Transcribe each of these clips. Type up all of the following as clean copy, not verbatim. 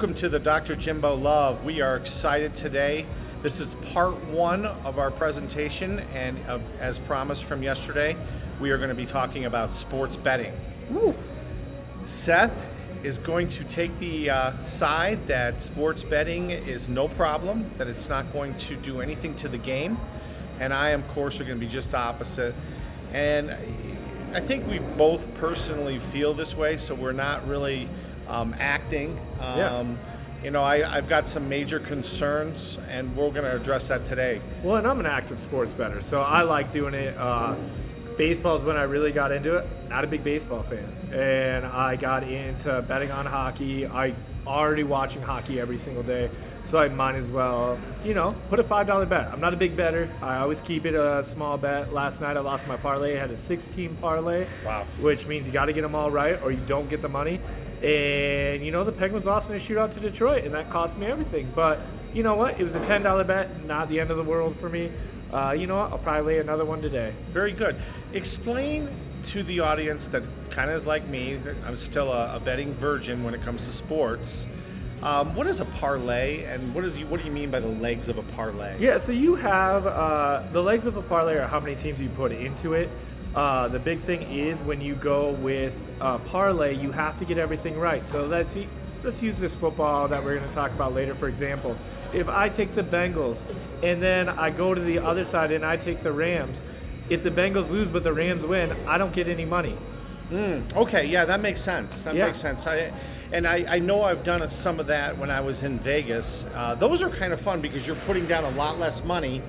Welcome to the Dr. Jimbo Love. We are excited today. This is part one of our presentation, and as promised from yesterday, we are going to be talking about sports betting. Woo. Seth is going to take the side that sports betting is no problem, that it's not going to do anything to the game, and I, of course, are going to be just opposite. And I think we both personally feel this way, so we're not really acting. You know, I've got some major concerns, and we're going to address that today. Well, and I'm an active sports bettor, so I like doing it. Baseball is when I really got into it. Not a big baseball fan, and I got into betting on hockey. I already watching hockey every single day, so I might as well, you know, put a $5 bet. I'm not a big bettor. I always keep it a small bet. Last night I lost my parlay. I had a 16 parlay. Wow. Which means you got to get them all right, or you don't get the money. And, you know, the Penguins lost in a shootout to Detroit, and that cost me everything. But, you know what? It was a $10 bet, not the end of the world for me. You know what? I'll probably lay another one today. Very good. Explain to the audience that kind of is like me. I'm still a betting virgin when it comes to sports. What is a parlay, and what do you mean by the legs of a parlay? Yeah, so you have the legs of a parlay are how many teams you put into it. The big thing is when you go with parlay, you have to get everything right. So let's use this football that we're going to talk about later, for example. If I take the Bengals and then I go to the other side and I take the Rams, if the Bengals lose but the Rams win, I don't get any money. Okay, yeah, that makes sense. That makes sense. I know I've done some of that when I was in Vegas. Those are kind of fun because you're putting down a lot less money,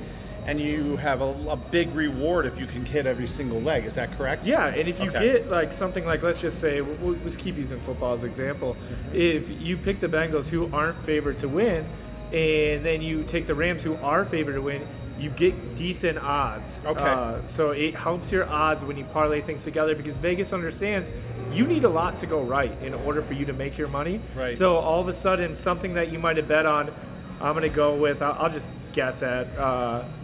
and you have a big reward if you can hit every single leg. Is that correct? Yeah, and if you get like something like, let's just say, let's keep using football as an example. If you pick the Bengals, who aren't favored to win, and then you take the Rams, who are favored to win, you get decent odds. Okay. So it helps your odds when you parlay things together, because Vegas understands you need a lot to go right in order for you to make your money. Right. So all of a sudden, something that you might have bet on, I'm going to go with, I'll just guess at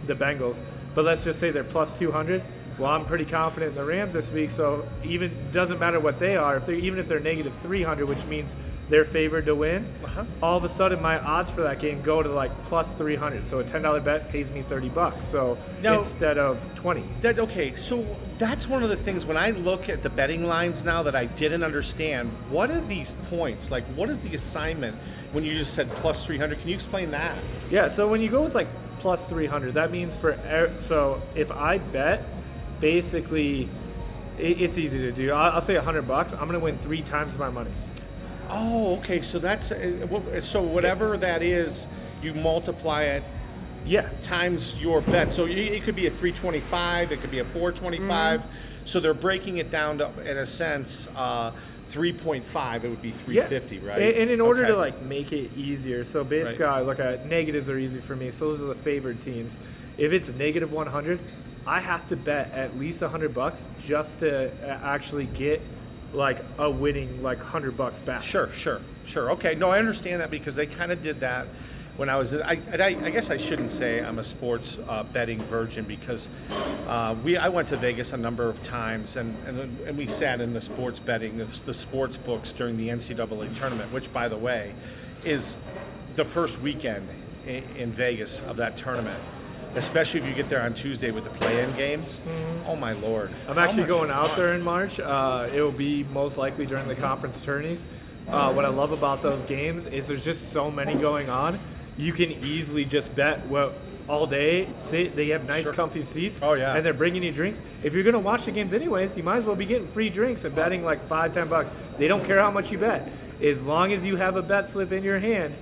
the Bengals, but let's just say they're plus 200. Well, I'm pretty confident in the Rams this week, so even doesn't matter what they are. Even if they're negative 300, which means they're favored to win, all of a sudden my odds for that game go to like plus 300. So a $10 bet pays me $30. So now, instead of 20. Okay, so that's one of the things when I look at the betting lines now that I didn't understand. What are these points? Like, what is the assignment when you just said plus 300? Can you explain that? Yeah, so when you go with like plus 300, that means so if I bet, basically, it's easy to do. I'll say $100. I'm going to win 3 times my money. Oh, okay. So that's so whatever that is, you multiply it. Yeah. Times your bet. So it could be a 325. It could be a 425. So they're breaking it down to, in a sense, 3.5. It would be 350, right? And in order to like make it easier, so basically I look at negatives are easy for me. So those are the favored teams. If it's negative 100, I have to bet at least $100 just to actually get like a winning like $100 back. Sure. Okay, no, I understand that because they kind of did that when I was. I guess I shouldn't say I'm a sports betting virgin because I went to Vegas a number of times and we sat in the sports betting, the sports books during the NCAA tournament, which by the way is the first weekend in Vegas of that tournament. Especially if you get there on Tuesday with the play-in games. Oh, my Lord. I'm actually going out there in March. It will be most likely during the conference tourneys. What I love about those games is there's just so many going on. You can easily just bet all day, sit. They have nice, comfy seats. Oh, yeah. And they're bringing you drinks. If you're going to watch the games anyways, you might as well be getting free drinks and betting like $5, $10. They don't care how much you bet. As long as you have a bet slip in your hand,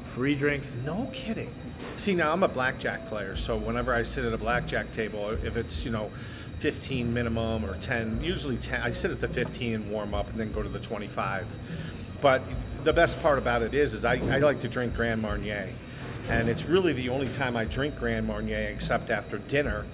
free drinks. No kidding. See, now I'm a blackjack player, so whenever I sit at a blackjack table, if it's, 15 minimum or 10, usually 10, I sit at the 15 and warm up and then go to the 25. But the best part about it is I like to drink Grand Marnier, and it's really the only time I drink Grand Marnier except after dinner.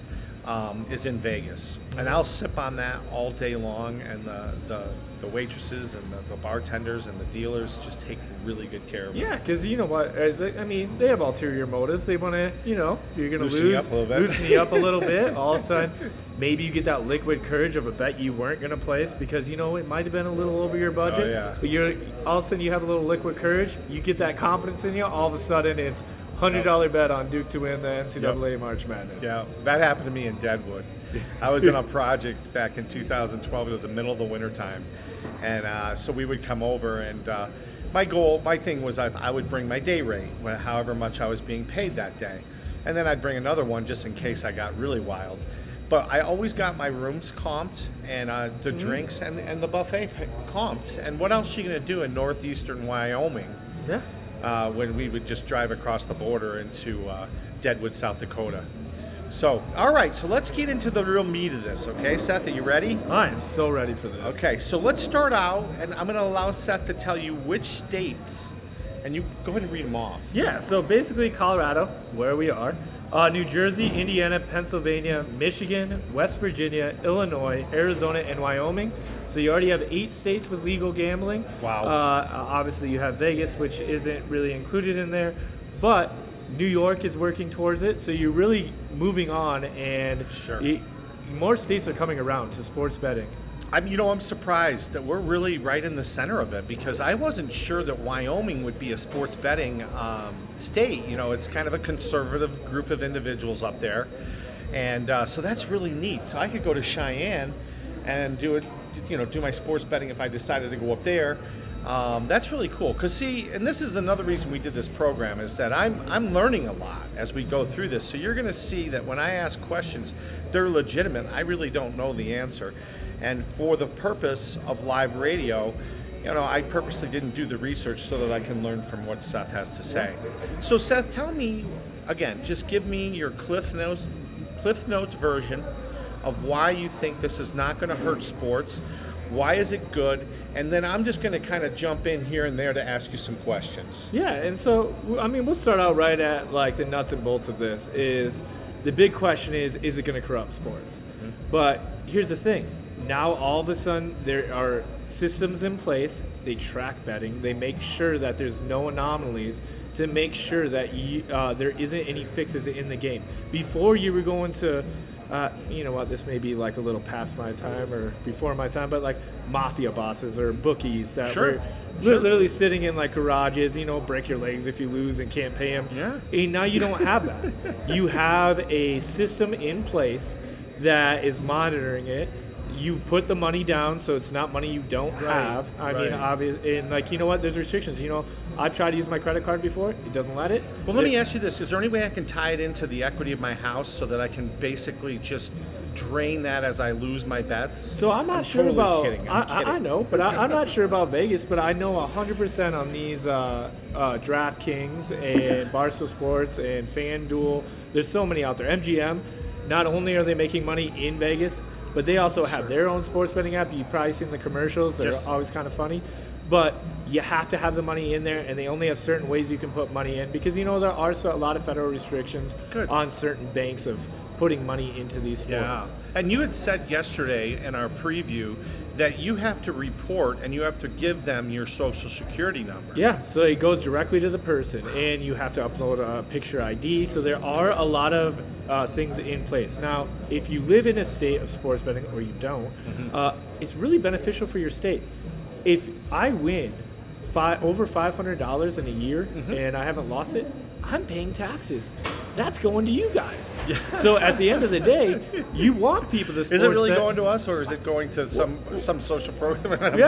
is in Vegas, and I'll sip on that all day long. And the waitresses and the bartenders and the dealers just take really good care of me. Yeah, because you know what? I mean, they have ulterior motives. They want to, you know, if you're going to loosen you up a little bit. All of a sudden, maybe you get that liquid courage of a bet you weren't going to place because, you know, it might have been a little over your budget. Oh, yeah. But all of a sudden, you have a little liquid courage. You get that confidence in you. All of a sudden, it's $100 bet on Duke to win the NCAA March Madness. Yeah, that happened to me in Deadwood. I was in a project back in 2012. It was the middle of the winter time, and so we would come over, and my thing was I would bring my day rate, however much I was being paid that day, and then I'd bring another one just in case I got really wild. But I always got my rooms comped and the drinks and the buffet comped. And what else are you going to do in northeastern Wyoming? Yeah. When we would just drive across the border into Deadwood, South Dakota. So, all right, so let's get into the real meat of this, okay? Seth, are you ready? I am so ready for this. Okay, so let's start out, and I'm going to allow Seth to tell you which states, and you go ahead and read them off. Yeah, so basically Colorado, where we are, New Jersey, Indiana, Pennsylvania, Michigan, West Virginia, Illinois, Arizona, and Wyoming. So you already have 8 states with legal gambling. Wow. Obviously you have Vegas, which isn't really included in there, but New York is working towards it. So you're really moving on, and sure. More states are coming around to sports betting. I'm surprised that we're really right in the center of it, because I wasn't sure that Wyoming would be a sports betting state. You know, it's kind of a conservative group of individuals up there, and so that's really neat. So I could go to Cheyenne and do my sports betting if I decided to go up there. That's really cool, because see, and this is another reason we did this program, is that I'm learning a lot as we go through this. So you're going to see that when I ask questions, they're legitimate. I really don't know the answer. And for the purpose of live radio, I purposely didn't do the research so that I can learn from what Seth has to say. So Seth, tell me, again, just give me your Cliff Notes version of why you think this is not going to hurt sports. Why is it good? And then I'm just going to kind of jump in here and there to ask you some questions. Yeah, and so, I mean, we'll start out right at like the nuts and bolts of this. Is the big question is it going to corrupt sports? Mm-hmm. But here's the thing. Now, all of a sudden, there are systems in place. They track betting. They make sure that there's no anomalies to make sure that there isn't any fixes in the game. Before, you were going to, you know what, this may be like a little past my time or before my time, but like mafia bosses or bookies that were literally sitting in like garages, break your legs if you lose and can't pay them. Yeah. And now you don't have that. You have a system in place that is monitoring it. You put the money down, so it's not money you don't have. I mean, obviously, and like, you know what? There's restrictions. I've tried to use my credit card before. It doesn't let it. Well, let me ask you this. Is there any way I can tie it into the equity of my house so that I can basically just drain that as I lose my bets? So I'm not sure totally about. kidding. I'm kidding. I know, but I'm not sure about Vegas. But I know 100% on these DraftKings and Barstool Sports and FanDuel. There's so many out there. MGM. Not only are they making money in Vegas, but they also have their own sports betting app. You've probably seen the commercials. They're always kind of funny. But you have to have the money in there, and they only have certain ways you can put money in. Because, there are a lot of federal restrictions on certain banks of putting money into these sports. Yeah. And you had said yesterday in our preview that you have to report and you have to give them your social security number. Yeah, so it goes directly to the person, and you have to upload a picture ID. So there are a lot of things in place. Now, if you live in a state of sports betting or you don't, it's really beneficial for your state. If I win over $500 in a year and I haven't lost it, I'm paying taxes. That's going to you guys. Yeah. So at the end of the day, you want people to. Is it really going to us, or is it going to some social program? But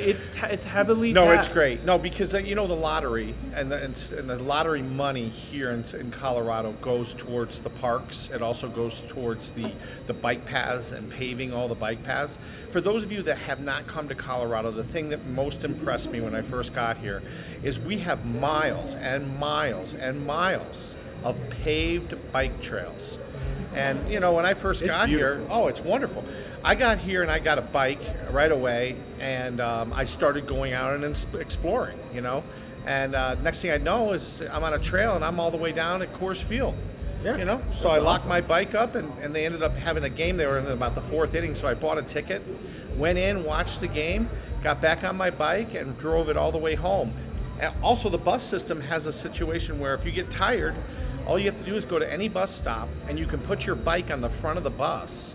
it's heavily. No, taxed. It's great. No, because the lottery and the lottery money here in Colorado goes towards the parks. It also goes towards the bike paths and paving all the bike paths. For those of you that have not come to Colorado, the thing that most impressed me when I first got here is we have miles and miles and miles of paved bike trails. And when I first got here, it's wonderful. I got here and I got a bike right away, and I started going out and exploring, and next thing I know is I'm on a trail and I'm all the way down at Coors Field. Yeah, You know, so that's I locked awesome. my bike up, and they ended up having a game. They were in about the 4th inning, so I bought a ticket, went in, watched the game, got back on my bike, and drove it all the way home. And also, the bus system has a situation where if you get tired, all you have to do is go to any bus stop, and you can put your bike on the front of the bus.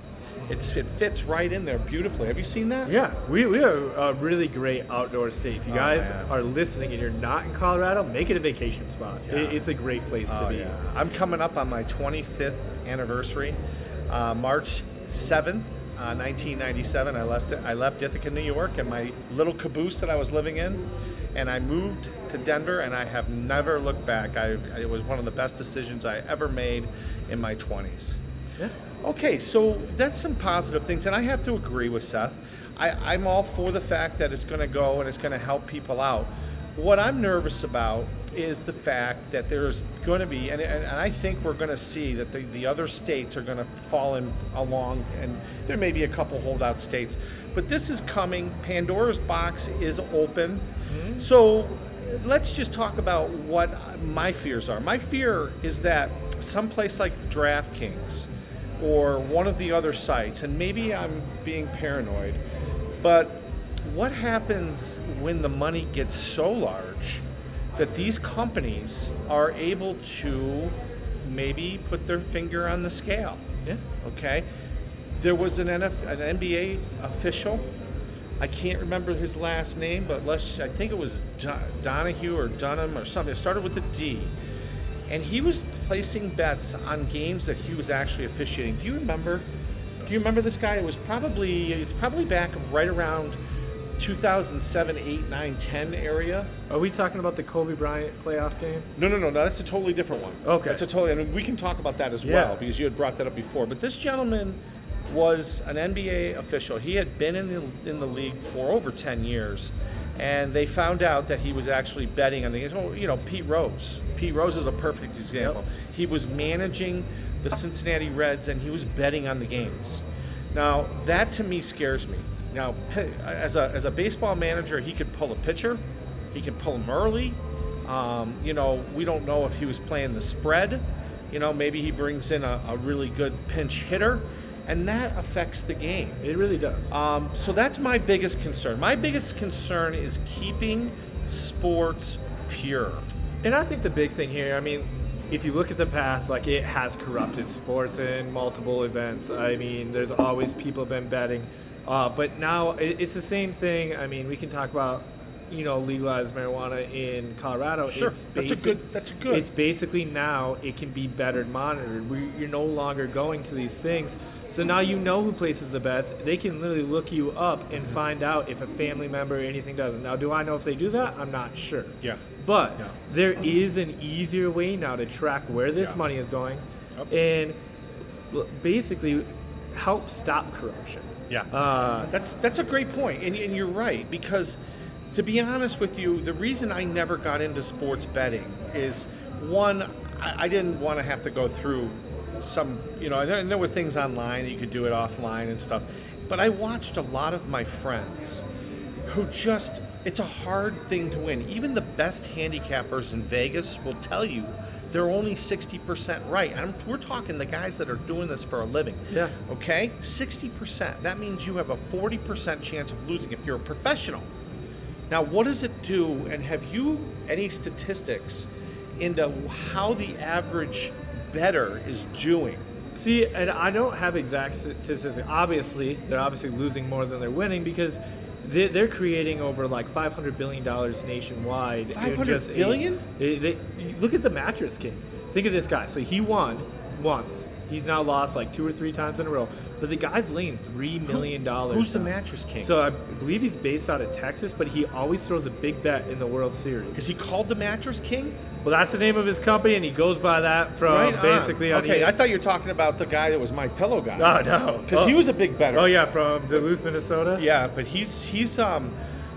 It fits right in there beautifully. Have you seen that? Yeah, we are a really great outdoor state. If you guys man. are listening and you're not in Colorado, make it a vacation spot. Yeah. It's a great place to be. Yeah. I'm coming up on my 25th anniversary, March 7th, 1997. I left Ithaca, New York, in my little caboose that I was living in, and I moved to Denver, and I have never looked back. It was one of the best decisions I ever made in my 20s. Yeah. Okay, so that's some positive things, and I have to agree with Seth. I'm all for the fact that it's going to go and it's going to help people out. What I'm nervous about is the fact that there's going to be, and I think we're going to see that the other states are going to fall in along, and there may be a couple holdout states, but this is coming. Pandora's box is open. Mm-hmm. So let's just talk about what my fears are. My fear is that someplace like DraftKings or one of the other sites, and maybe I'm being paranoid, but what happens when the money gets so large that these companies are able to maybe put their finger on the scale? Yeah. Okay? There was an NBA official, I can't remember his last name, but I think it was Donahue or Dunham or something. It started with a D. And he was placing bets on games that he was actually officiating. Do you remember this guy? It's probably back right around 2007, 8, 9, 10 area. Are we talking about the Kobe Bryant playoff game? No, that's a totally different one. Okay. And we can talk about that as Yeah. well, because you had brought that up before. But this gentleman was an NBA official. He had been in the league for over 10 years. And they found out that he was actually betting on the games. Well, you know, Pete Rose. Pete Rose is a perfect example. Yep. He was managing the Cincinnati Reds, and he was betting on the games. Now, that to me scares me. Now, as a baseball manager, he could pull a pitcher. He could pull him early. You know, we don't know if he was playing the spread. You know, maybe he brings in a really good pinch hitter. And that affects the game. It really does. So that's my biggest concern. My biggest concern is keeping sports pure. And I think the big thing here, I mean, if you look at the past, like, it has corrupted sports in multiple events. I mean, there's always people been betting. But now it's the same thing. I mean, we can talk about, you know, legalized marijuana in Colorado. Sure, that's a good. It's basically now it can be better monitored. You're no longer going to these things. So now you know who places the bets. They can literally look you up and find out if a family member or anything doesn't. Now, do I know if they do that? I'm not sure. Yeah. But Yeah. there is an easier way now to track where this Yeah. money is going, Yep. and basically help stop corruption. Yeah. That's a great point, and you're right, because to be honest with you, the reason I never got into sports betting is, one, I didn't want to have to go through some, you know, and there were things online that you could do it offline and stuff, but I watched a lot of my friends who just, it's a hard thing to win. Even the best handicappers in Vegas will tell you they're only 60% right. And we're talking the guys that are doing this for a living. Yeah. Okay? 60%. That means you have a 40% chance of losing if you're a professional. Now, what does it do? And have you any statistics into how the average bettor is doing? See, and I don't have exact statistics. Obviously, they're obviously losing more than they're winning because they're creating over like $500 billion nationwide. $500 billion? Look at the Mattress King. Think of this guy. So he won once. He's now lost like 2 or 3 times in a row. But the guy's laying $3 million. Who's the now. Mattress King? So I believe he's based out of Texas, but he always throws a big bet in the World Series. Is he called the Mattress King? Well, that's the name of his company, and he goes by that from Right basically on. Okay, I thought you were talking about the guy that was My Pillow guy. Oh, no. Because he was a big bettor. Oh, yeah, from Duluth, Minnesota? Yeah, but he's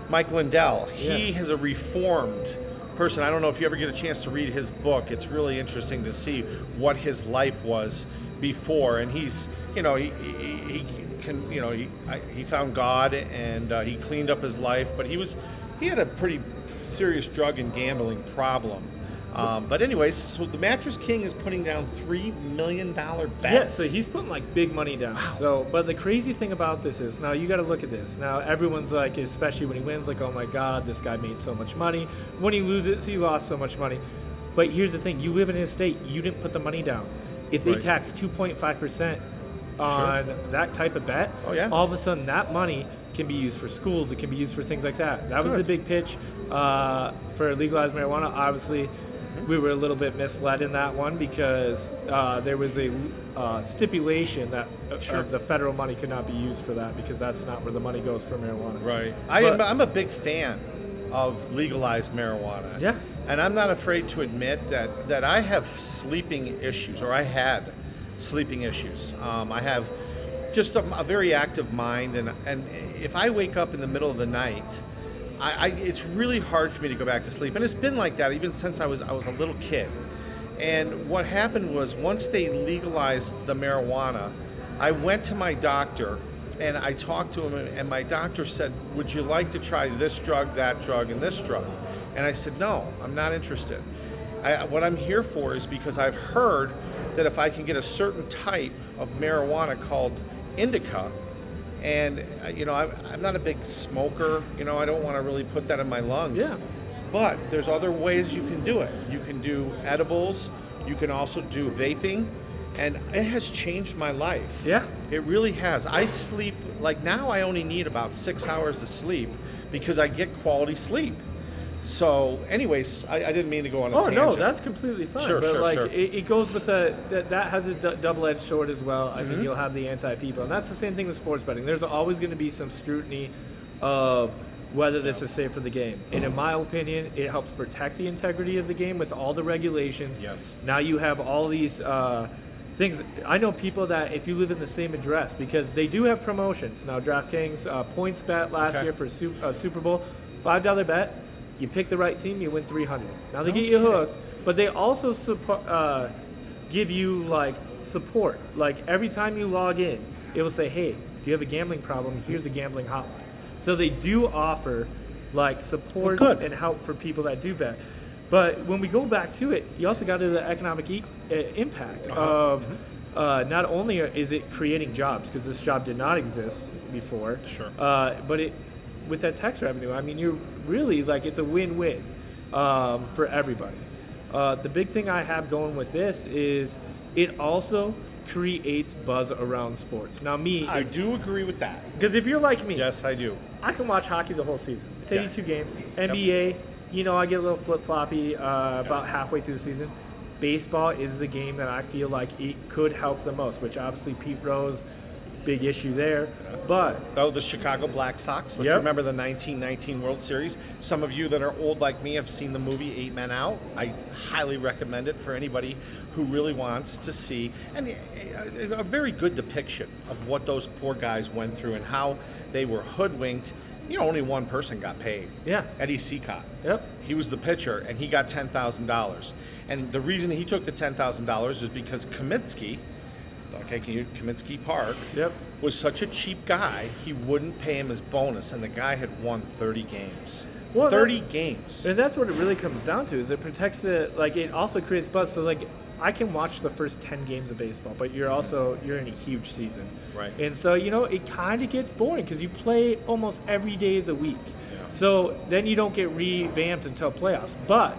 Mike Lindell. He Yeah. is a reformed person. I don't know if you ever get a chance to read his book. It's really interesting to see what his life was before. And he's, you know, he can, you know, he found God and he cleaned up his life, but he had a pretty serious drug and gambling problem. But anyways, so the Mattress King is putting down $3 million bets. Yeah, so he's putting like big money down. Wow. So, but the crazy thing about this is, now you got to look at this. Now everyone's like, especially when he wins, like, oh my God, this guy made so much money. When he loses, he lost so much money. But here's the thing: you live in his state. You didn't put the money down. If they tax 2.5% on that type of bet, all of a sudden that money can be used for schools. It can be used for things like that. That was the big pitch for legalized marijuana. Obviously, we were a little bit misled in that one because there was a stipulation that the federal money could not be used for that, because that's not where the money goes for marijuana. Right. I'm a big fan of legalized marijuana. Yeah. And I'm not afraid to admit that I have sleeping issues, or I had sleeping issues. I have just a very active mind, and if I wake up in the middle of the night, it's really hard for me to go back to sleep. And it's been like that even since I was a little kid. And what happened was, once they legalized the marijuana, I went to my doctor and I talked to him, and my doctor said, would you like to try this drug, that drug, and this drug? And I said, no, I'm not interested. What I'm here for is because I've heard that if I can get a certain type of marijuana called indica, and I'm not a big smoker, I don't want to really put that in my lungs. Yeah. But there's other ways you can do it. You can do edibles, you can also do vaping, and it has changed my life. Yeah. It really has. I sleep, like now I only need about 6 hours of sleep because I get quality sleep. So anyways, I didn't mean to go on a tangent. Oh, no, that's completely fine. Sure, but sure, like, sure. It goes with that has a double-edged sword as well. I mean, you'll have the anti-people. And that's the same thing with sports betting. There's always going to be some scrutiny of whether this is safe for the game. And in my opinion, it helps protect the integrity of the game with all the regulations. Yes. Now you have all these things. I know people that if you live in the same address, because they do have promotions. Now DraftKings points bet last year for Super Bowl, $5 bet. You pick the right team, you win $300. Now they get you hooked, but they also give you like support. Like every time you log in, it will say, "Hey, do you have a gambling problem? Here's a gambling hotline." So they do offer like support and help for people that do bet. But when we go back to it, you also got to the economic impact of not only is it creating jobs, because this job did not exist before, but with that tax revenue, I mean, you're really like, it's a win-win for everybody. The big thing I have going with this is it also creates buzz around sports. Now I do agree with that. Because if you're like me, yes, I do. I can watch hockey the whole season. It's 82 games. NBA, I get a little flip-floppy about halfway through the season. Baseball is the game that I feel like it could help the most, which obviously Pete Rose, big issue there. But the Chicago Black Sox. Let's remember the 1919 World Series. Some of you that are old like me have seen the movie 8 Men Out. I highly recommend it for anybody who really wants to see, and a very good depiction of what those poor guys went through and how they were hoodwinked. Only one person got paid. Yeah. Eddie Seacott. Yep. He was the pitcher, and he got $10,000. And the reason he took the $10,000 is because Kaminsky Park was such a cheap guy, he wouldn't pay him his bonus, and the guy had won 30 games. Well, 30 games. And that's what it really comes down to, is it protects it also creates buzz. So like, I can watch the first 10 games of baseball, but you're in a huge season. Right. And so, it kind of gets boring because you play almost every day of the week. Yeah. So then you don't get revamped until playoffs. But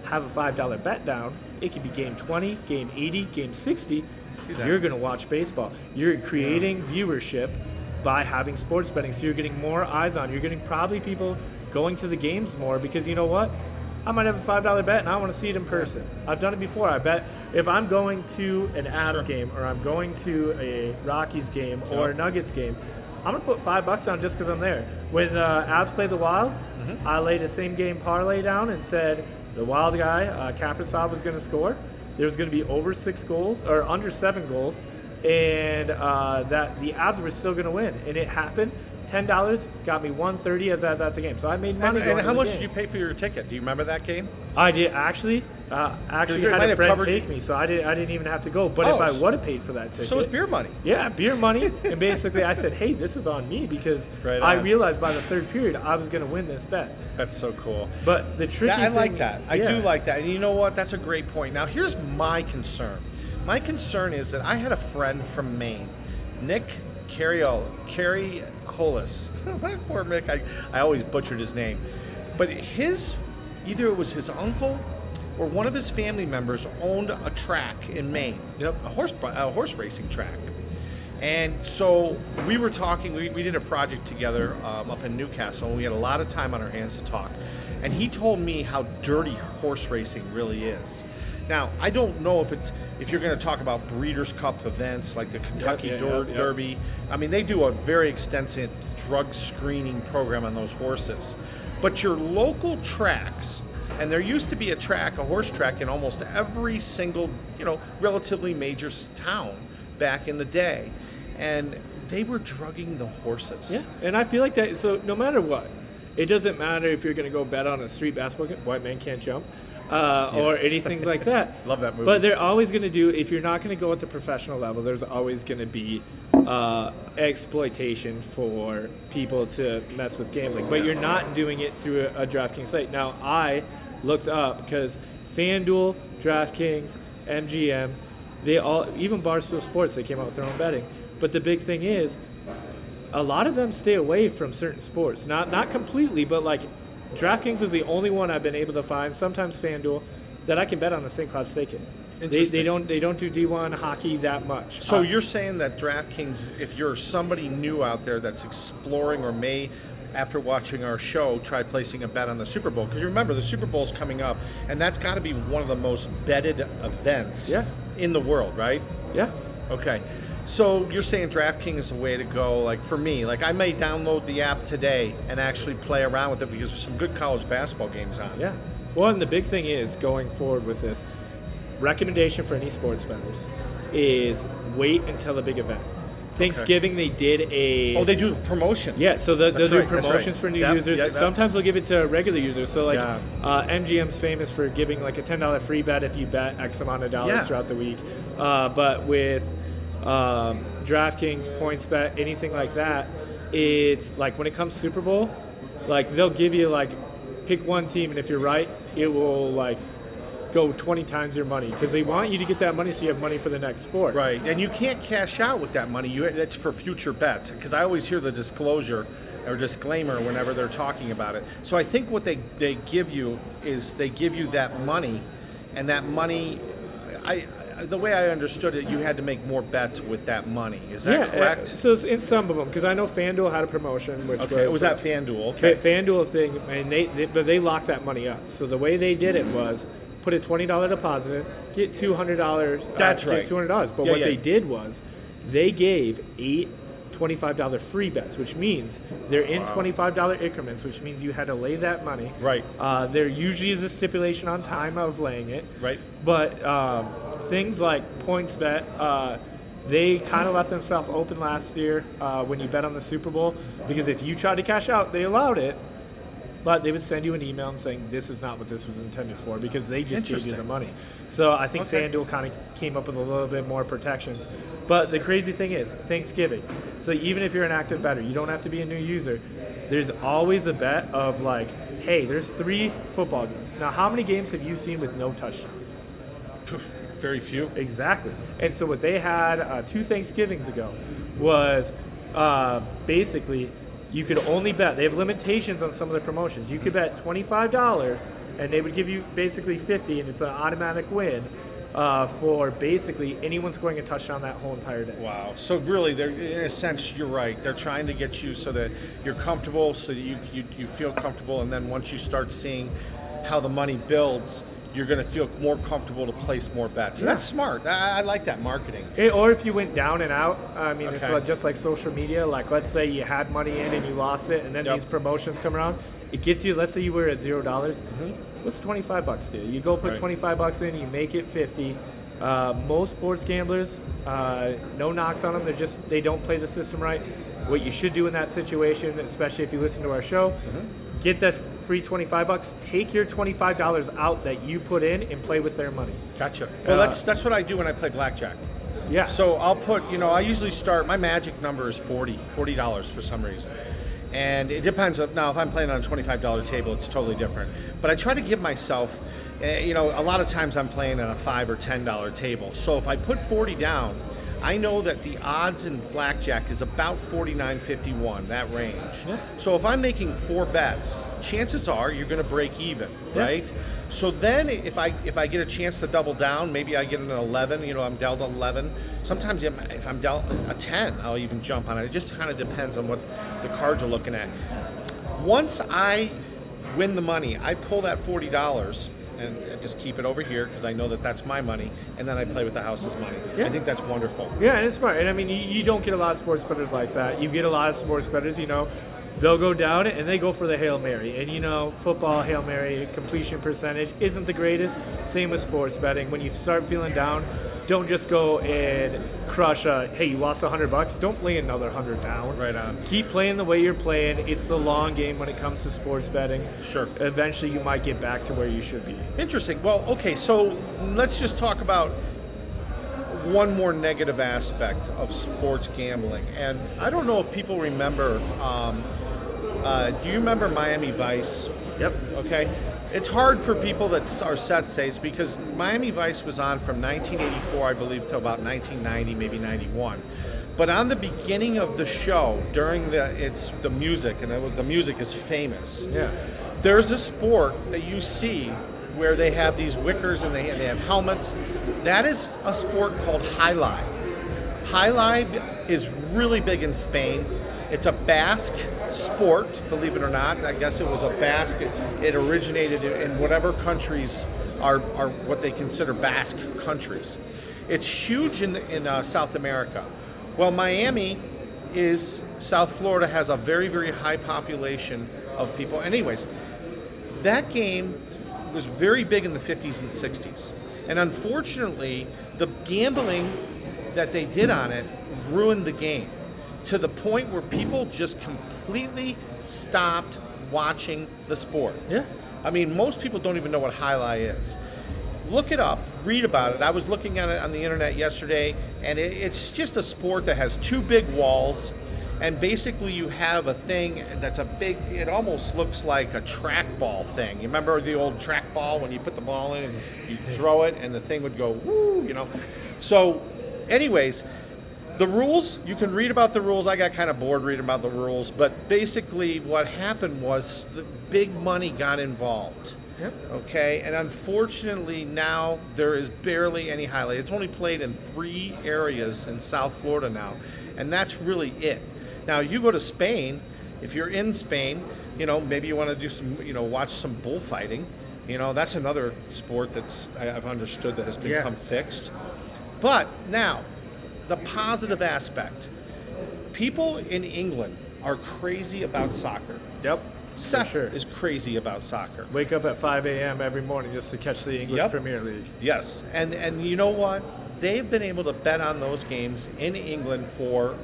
have a $5 bet down, it could be game 20, game 80, game 60. You're going to watch baseball. You're creating viewership by having sports betting. So you're getting more eyes on. You're getting probably people going to the games more because you know what? I might have a $5 bet and I want to see it in person. I've done it before. I bet if I'm going to an Avs game or I'm going to a Rockies game or a Nuggets game, I'm going to put $5 on just because I'm there. When Avs played the Wild, I laid a same game parlay down and said the Wild guy, Kaprizov, was going to score. There was going to be over 6 goals or under 7 goals, and that the Avs were still going to win. And it happened. $10 got me $130 as I was at the game. So I made money. And how much did you pay for your ticket? Do you remember that game? I did actually. Actually had a friend take me, so I didn't even have to go. But if I would have paid for that ticket, so it's beer money. Yeah, beer money. And basically, I said, "Hey, this is on me," because I realized by the third period I was going to win this bet. That's so cool. But the tricky thing, I like that. I do like that. And you know what? That's a great point. Now, here's my concern. My concern is that I had a friend from Maine, Nick Carriolis. Poor Mick. I always butchered his name. But either it was his uncle or one of his family members owned a track in Maine, a horse racing track. And so we were talking, we did a project together up in Newcastle, and we had a lot of time on our hands to talk. And he told me how dirty horse racing really is. Now, I don't know if you're going to talk about Breeders' Cup events like the Kentucky Derby. I mean, they do a very extensive drug screening program on those horses. But your local tracks, and there used to be a horse track in almost every single, relatively major town back in the day, and they were drugging the horses. Yeah, and I feel like that. So no matter what, it doesn't matter if you're going to go bet on a street basketball game, White Man Can't Jump, or anything like that. Love that movie. But they're always going to do, if you're not going to go at the professional level, there's always going to be exploitation for people to mess with gambling. But you're not doing it through a DraftKings site. Now, I looked up because FanDuel, DraftKings, MGM, they all, even Barstool Sports, they came out with their own betting. But the big thing is, a lot of them stay away from certain sports. Not completely, but like DraftKings is the only one I've been able to find, sometimes FanDuel, that I can bet on the St. Cloud stake in. They don't do D1 hockey that much. So you're saying that DraftKings, if you're somebody new out there that's exploring or may, after watching our show, try placing a bet on the Super Bowl, because you remember the Super Bowl's coming up, and that's got to be one of the most betted events in the world, right? Yeah. Okay. So you're saying DraftKings is the way to go. Like for me, like I may download the app today and actually play around with it because there's some good college basketball games on. Yeah. Well, and the big thing is going forward with this, recommendation for any sports bettors is wait until the big event. Thanksgiving, they did a... Oh, they do promotion. Yeah, so they'll do promotions for new users. Sometimes they'll give it to regular users. So, like, MGM's famous for giving, like, a $10 free bet if you bet X amount of dollars throughout the week. But with DraftKings, PointsBet, anything like that, it's, like, when it comes to Super Bowl, like, they'll give you, like, pick one team, and if you're right, it will, like, go 20 times your money because they want you to get that money so you have money for the next sport. Right, and you can't cash out with that money. That's for future bets, because I always hear the disclosure or disclaimer whenever they're talking about it. So I think what they give you is they give you that money, and that money, the way I understood it, you had to make more bets with that money. Is that correct? So it's in some of them, because I know FanDuel had a promotion, which was that FanDuel? Okay. FanDuel thing, and they locked that money up. So the way they did it was put a $20 deposit in, get $200. That's right. Get $200. But what they did was they gave 8 $25 free bets, which means they're in $25 increments, which means you had to lay that money. Right. There usually is a stipulation on time of laying it. Right. But things like PointsBet, they kind of left themselves open last year when you bet on the Super Bowl, because if you tried to cash out, they allowed it. But they would send you an email and saying this is not what this was intended for, because they just gave you the money. So I think FanDuel kind of came up with a little bit more protections. But the crazy thing is Thanksgiving. So even if you're an active bettor, you don't have to be a new user. There's always a bet of like, hey, there's 3 football games. Now, how many games have you seen with no touchdowns? Very few. Exactly. And so what they had 2 Thanksgivings ago was basically, you could only bet. They have limitations on some of the promotions. You could bet $25, and they would give you basically $50, and it's an automatic win for basically anyone scoring a touchdown that whole entire day. Wow. So really, they're, in a sense, you're right. They're trying to get you so that you're comfortable, so that you feel comfortable, and then once you start seeing how the money builds, you're going to feel more comfortable to place more bets. And that's smart. I like that marketing. Or if you went down and out, I mean, it's just like social media. Like, let's say you had money in and you lost it, and then these promotions come around. It gets you, let's say you were at $0. What's $25 do? You go put $25 in, you make it $50. Most sports gamblers, no knocks on them. They don't play the system right. what you should do in that situation, especially if you listen to our show, get that free $25. Take your $25 out that you put in and play with their money. Gotcha. Well, that's what I do when I play blackjack. Yeah. So I'll put, I usually start, my magic number is $40 for some reason. And it depends. Now, if I'm playing on a $25 table, it's totally different. But I try to give myself, a lot of times I'm playing on a $5 or $10 table. So if I put 40 down, I know that the odds in blackjack is about 49-51, that range. Yeah. So if I'm making 4 bets, chances are you're going to break even, right? So then if I get a chance to double down, maybe I get an 11, I'm dealt 11. Sometimes if I'm dealt a 10, I'll even jump on it. It just kind of depends on what the cards are looking at. Once I win the money, I pull that $40 and just keep it over here because I know that that's my money, and then I play with the house's money. I think that's wonderful. Yeah, and it's smart. And I mean, you don't get a lot of sports bettors like that. You get a lot of sports bettors, they'll go down and they go for the Hail Mary. And football, Hail Mary, completion percentage isn't the greatest. Same with sports betting. When you start feeling down, don't just go and crush hey, you lost $100. Don't lay another 100 down. Right on. Keep playing the way you're playing. It's the long game when it comes to sports betting. Sure. Eventually you might get back to where you should be. Interesting. Well, okay, so let's just talk about one more negative aspect of sports gambling. And I don't know if people remember, do you remember Miami Vice? Yep. Okay. It's hard for people that are Seth's age because Miami Vice was on from 1984, I believe, to about 1990, maybe 91. But on the beginning of the show, during the music, and the music is famous. Yeah. There's a sport that you see where they have these wickers and they have helmets. That is a sport called Jai Alai. Jai Alai is really big in Spain. It's a Basque sport, believe it or not. I guess it was a Basque. It originated in whatever countries are what they consider Basque countries. It's huge in South America. Well, Miami South Florida has a very, very high population of people. Anyways, that game was very big in the 50s and 60s. And unfortunately, the gambling that they did on it ruined the game, to the point where people just completely stopped watching the sport. Yeah. I mean, most people don't even know what Jai Alai is. Look it up, read about it. I was looking at it on the internet yesterday, and it's just a sport that has 2 big walls, and basically you have a thing that's a big, it almost looks like a trackball thing. You remember the old trackball when you put the ball in and you throw it and the thing would go woo, So anyways, the rules, you can read about the rules. I got kind of bored reading about the rules, but basically what happened was the big money got involved. Yep. Okay, and unfortunately now there is barely any highlight. It's only played in 3 areas in South Florida now, and that's really it. Now you go to Spain, if you're in Spain, maybe you want to do some, watch some bullfighting. That's another sport I've understood that has become fixed. But now, the positive aspect. People in England are crazy about soccer. Yep. Seth is crazy about soccer. Wake up at 5 a.m. every morning just to catch the English Premier League. Yes, and you know what? They've been able to bet on those games in England for,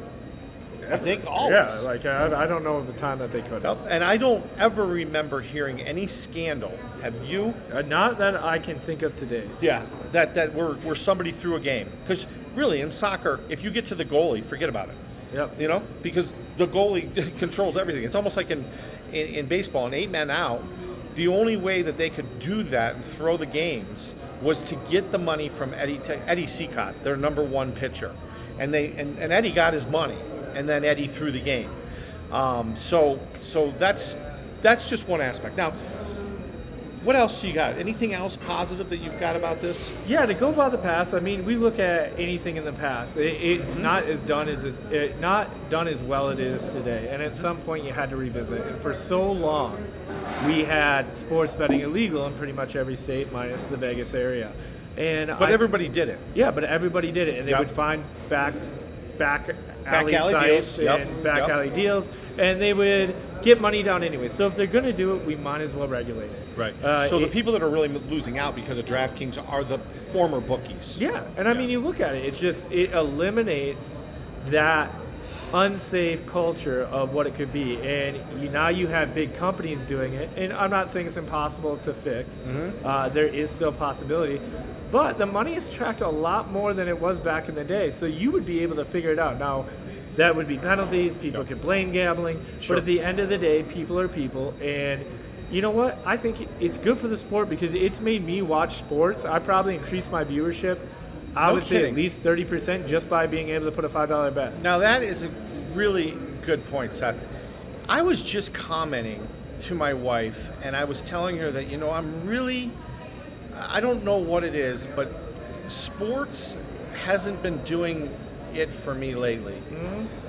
I think, always. Yeah, like I don't know the time that they could have. And I don't ever remember hearing any scandal. Have you? Not that I can think of today. Yeah, that where somebody threw a game. Because really, in soccer, if you get to the goalie, forget about it. Yep. Because the goalie controls everything. It's almost like in baseball, an 8-man out, the only way that they could do that and throw the games was to get the money from Eddie Seacott, their number 1 pitcher. And Eddie got his money, and then Eddie threw the game. So that's just one aspect. Now, what else do you got? Anything else positive that you've got about this? Yeah, to go by the past, I mean, we look at anything in the past. It's not as done as well it is today. And at some point, you had to revisit. And for so long, we had sports betting illegal in pretty much every state, minus the Vegas area. But everybody did it. Yeah, but everybody did it, and they would find back alley sites deals. and back alley deals, and they would get money down anyway. So if they're going to do it, we might as well regulate it. Right. So the people that are really losing out because of DraftKings are the former bookies. Yeah, and I mean, you look at it, it eliminates that unsafe culture of what it could be. And now you have big companies doing it. And I'm not saying it's impossible to fix. There is still a possibility. But the money is tracked a lot more than it was back in the day. So you would be able to figure it out. Now, that would be penalties. People could blame gambling. Sure. But at the end of the day, people are people. And you know what? I think it's good for the sport because it's made me watch sports. I probably increased my viewership, I would say at least 30% just by being able to put a $5 bet. Now that is a really good point, Seth. I was just commenting to my wife, and I was telling her that, I don't know what it is, but sports hasn't been doing it for me lately.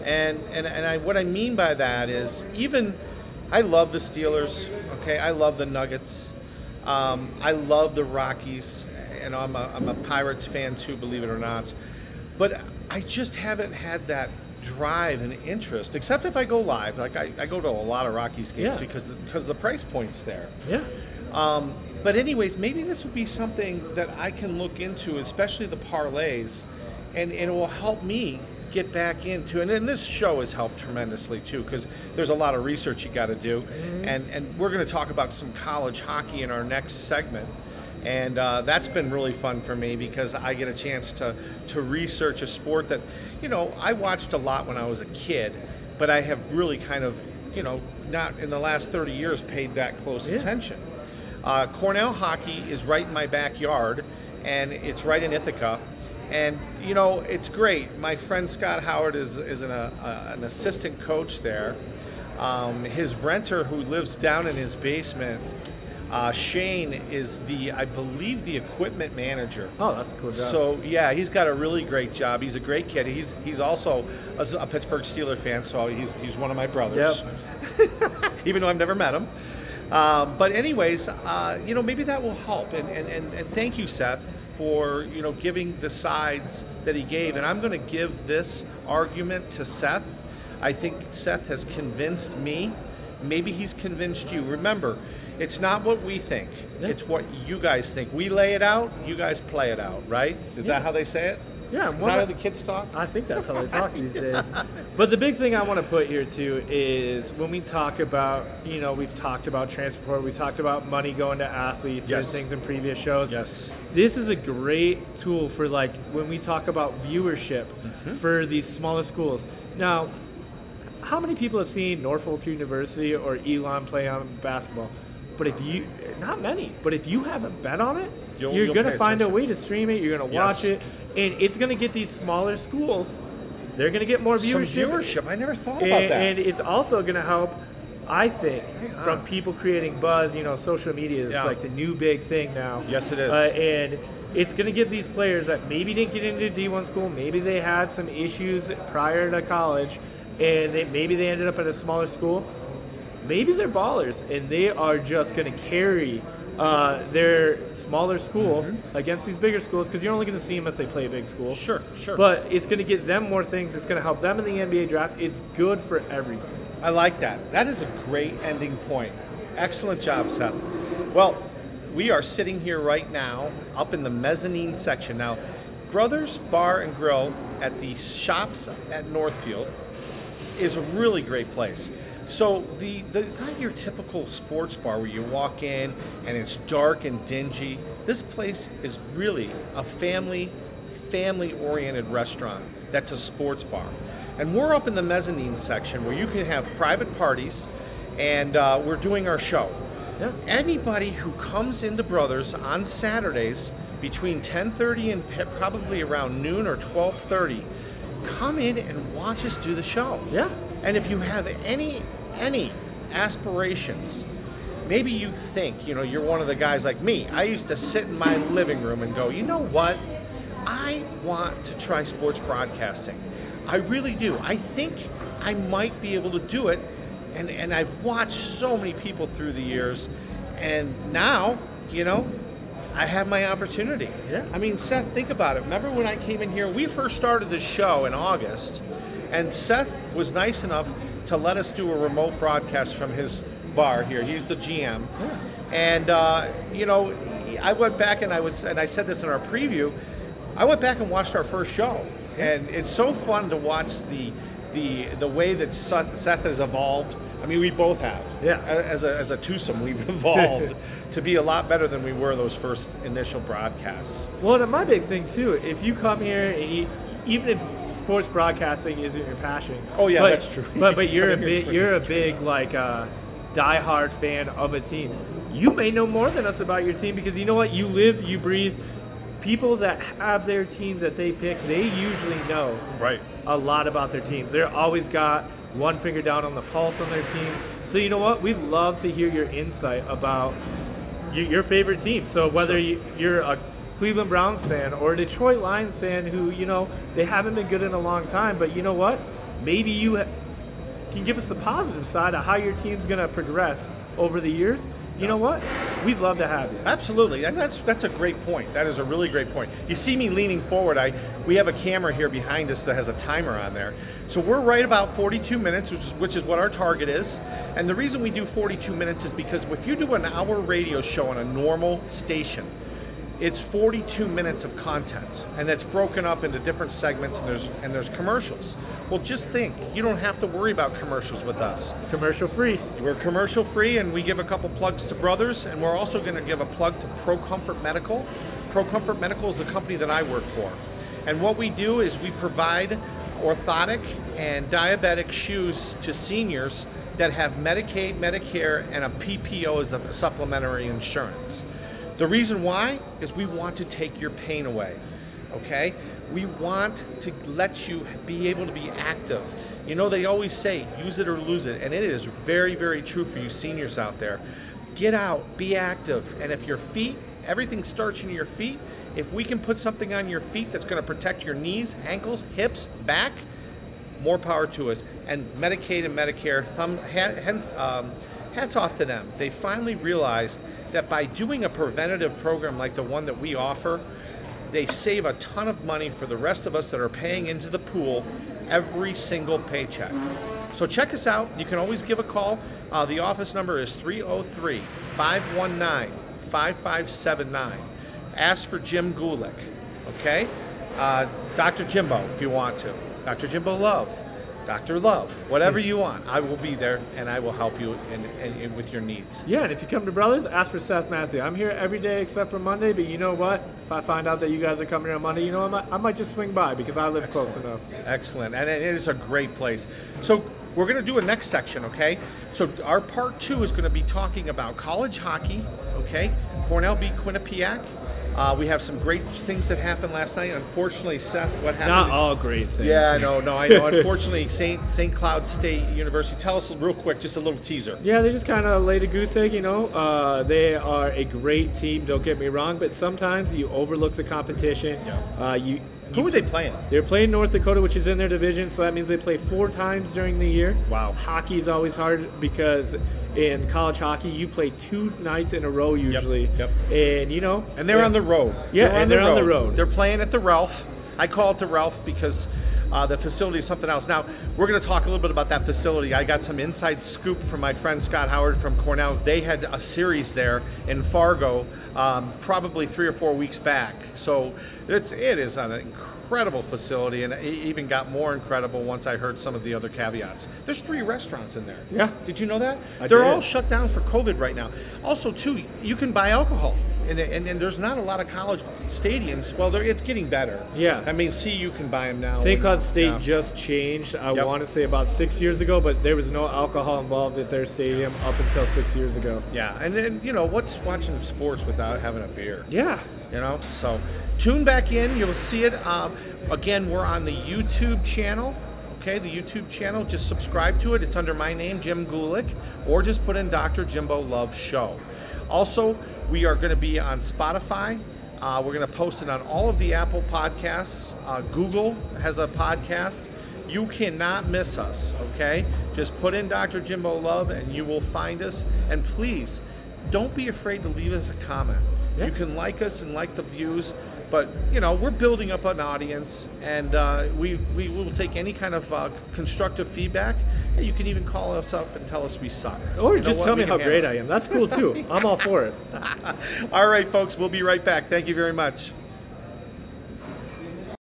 And what I mean by that is, even I love the Steelers, okay? I love the Nuggets. I love the Rockies. And I'm a Pirates fan too, believe it or not. But I just haven't had that drive and interest, except if I go live. Like I go to a lot of Rockies games because the price point's there. Yeah. But anyways, maybe this would be something that I can look into, especially the parlays, and it will help me get back into. And then this show has helped tremendously too, because there's a lot of research you got to do, and we're going to talk about some college hockey in our next segment. And that's been really fun for me because I get a chance to research a sport that, I watched a lot when I was a kid, but I have really kind of, not in the last 30 years paid that close attention. Cornell hockey is right in my backyard, and it's right in Ithaca. And, it's great. My friend Scott Howard is an assistant coach there. His renter, who lives down in his basement, Shane, is I believe the equipment manager. Oh, that's a cool job. So yeah, he's got a really great job. He's a great kid. He's also a Pittsburgh Steelers fan, so he's one of my brothers. Yep. Even though I've never met him. But anyways, maybe that will help. And thank you, Seth, for giving the sides that he gave. And I'm going to give this argument to Seth. I think Seth has convinced me. Maybe he's convinced you. Remember, it's not what we think. It's what you guys think. We lay it out, you guys play it out, right? Is that how they say it? Yeah. Is that how the kids talk? I think that's how they talk these days. But the big thing I want to put here, too, is when we talk about, we've talked about transport, we talked about money going to athletes and things in previous shows. Yes. This is a great tool for, when we talk about viewership for these smaller schools. Now, how many people have seen Norfolk University or Elon play on basketball? But not many, but if you have a bet on it, you're going to find a way to stream it, you're going to watch it, and it's going to get these smaller schools, they're going to get more viewership. Some viewership, I never thought about that. And it's also going to help, I think, from people creating buzz, social media is like the new big thing now. Yes, it is. And it's going to give these players that maybe didn't get into D1 school, maybe they had some issues prior to college, and maybe they ended up at a smaller school. Maybe they're ballers, and they are just going to carry their smaller school against these bigger schools, because you're only going to see them if they play a big school. Sure. But it's going to get them more things. It's going to help them in the NBA draft. It's good for everybody. I like that. That is a great ending point. Excellent job, Seth. Well, we are sitting here right now up in the mezzanine section. Now, Brothers Bar and Grill at the shops at Northfield is a really great place. So it's not your typical sports bar where you walk in and it's dark and dingy. This place is really a family-oriented restaurant that's a sports bar. And we're up in the mezzanine section where you can have private parties, and we're doing our show. Yeah. Anybody who comes into Brothers on Saturdays between 10:30 and probably around noon or 12:30, come in and watch us do the show. Yeah. And if you have any aspirations, maybe you think, you're one of the guys like me. I used to sit in my living room and go, you know what? I want to try sports broadcasting. I really do. I think I might be able to do it. And I've watched so many people through the years. And now, I have my opportunity. Yeah. I mean, Seth, think about it. Remember when I came in here? We first started this show in August. And Seth was nice enough to let us do a remote broadcast from his bar here. He's the GM. Yeah. And, I went back and I said this in our preview, I went back and watched our first show. And it's so fun to watch the the way that Seth has evolved. I mean, we both have. Yeah. As a twosome, we've evolved to be a lot better than we were those first initial broadcasts. Well, and my big thing too, if you come here and even if sports broadcasting isn't your passion. Oh yeah, that's true. But you're a big like diehard fan of a team. You may know more than us about your team because you know what? You live, you breathe. People that have their teams that they pick, they usually know a lot about their teams. They're always got one finger down on the pulse on their team. So you know what? We'd love to hear your insight about your favorite team. So whether you're a Cleveland Browns fan or a Detroit Lions fan who, you know, they haven't been good in a long time, but you know what? Maybe you can give us the positive side of how your team's going to progress over the years. You know what? We'd love to have you. Absolutely, and that's a great point. That is a really great point. You see me leaning forward. We have a camera here behind us that has a timer on there. So we're right about 42 minutes, which is what our target is. And the reason we do 42 minutes is because if you do an hour radio show on a normal station, it's 42 minutes of content, and that's broken up into different segments, and there's commercials. Well, just think, you don't have to worry about commercials with us. Commercial free. We're commercial free, and we give a couple plugs to Brothers, and we're also going to give a plug to Pro Comfort Medical. Pro Comfort Medical is the company that I work for. And what we do is we provide orthotic and diabetic shoes to seniors that have Medicaid, Medicare, and a PPO as a supplementary insurance. The reason why is we want to take your pain away, okay? We want to let you be able to be active. You know, they always say, use it or lose it, and it is very, very true for you seniors out there. Get out, be active, and if your feet, everything starts in your feet, if we can put something on your feet that's gonna protect your knees, ankles, hips, back, more power to us. And Medicaid and Medicare, hats off to them. They finally realized that by doing a preventative program like the one that we offer, they save a ton of money for the rest of us that are paying into the pool every single paycheck. So check us out. You can always give a call. The office number is 303-519-5579. Ask for Jim Gulick, okay? Dr. Jimbo, if you want to. Dr. Jimbo Love. Dr. Love, whatever you want, I will be there and I will help you in with your needs. Yeah, and if you come to Brothers, ask for Seth Matthew. I'm here every day except for Monday, but you know what? If I find out that you guys are coming here on Monday, you know, I might just swing by because I live close enough. Excellent, and it is a great place. So we're going to do a next section, okay? So our part 2 is going to be talking about college hockey, okay? Cornell beat Quinnipiac. We have some great things that happened last night. Unfortunately, Seth, what happened? Not all great things. Yeah, I know. Unfortunately, St. Cloud State University. Tell us real quick, just a little teaser. Yeah, they just kind of laid a goose egg, you know. They are a great team, don't get me wrong, but sometimes you overlook the competition. Yeah. Who are they playing? They're playing North Dakota, which is in their division, so that means they play 4 times during the year. Wow. Hockey is always hard because in college hockey, you play 2 nights in a row usually. Yep. And, you know. And they're on the road. Yeah, they're on the road. They're playing at the Ralph. I call it the Ralph because the facility is something else. Now, we're going to talk a little bit about that facility. I got some inside scoop from my friend Scott Howard from Cornell. They had a series there in Fargo probably 3 or 4 weeks back. So it is an incredible facility, and it even got more incredible once I heard some of the other caveats. There's 3 restaurants in there. Yeah. Did you know that? I They're did. all shut down for COVID right now. Also, too, you can buy alcohol. And there's not a lot of college stadiums. Well, it's getting better. Yeah. I mean, you can buy them now. St. Cloud State just changed, I want to say about 6 years ago, but there was no alcohol involved at their stadium up until 6 years ago. Yeah, and then, you know, what's watching sports without having a beer? Yeah. You know, so tune back in. You'll see it. Again, we're on the YouTube channel. Okay, the YouTube channel. Just subscribe to it. It's under my name, Jim Gulick, or just put in Dr. Jimbo Love Show. Also, we are going to be on Spotify. We're going to post it on all of the Apple podcasts. Google has a podcast. You cannot miss us, okay? Just put in Dr. Jimbo Love and you will find us. And please, don't be afraid to leave us a comment. Yeah. You can like us and like the views, but you know, we're building up an audience, and we will take any kind of constructive feedback. And you can even call us up and tell us we suck. Or just tell me how great I am. That's cool too. I'm all for it. All right, folks, we'll be right back. Thank you very much.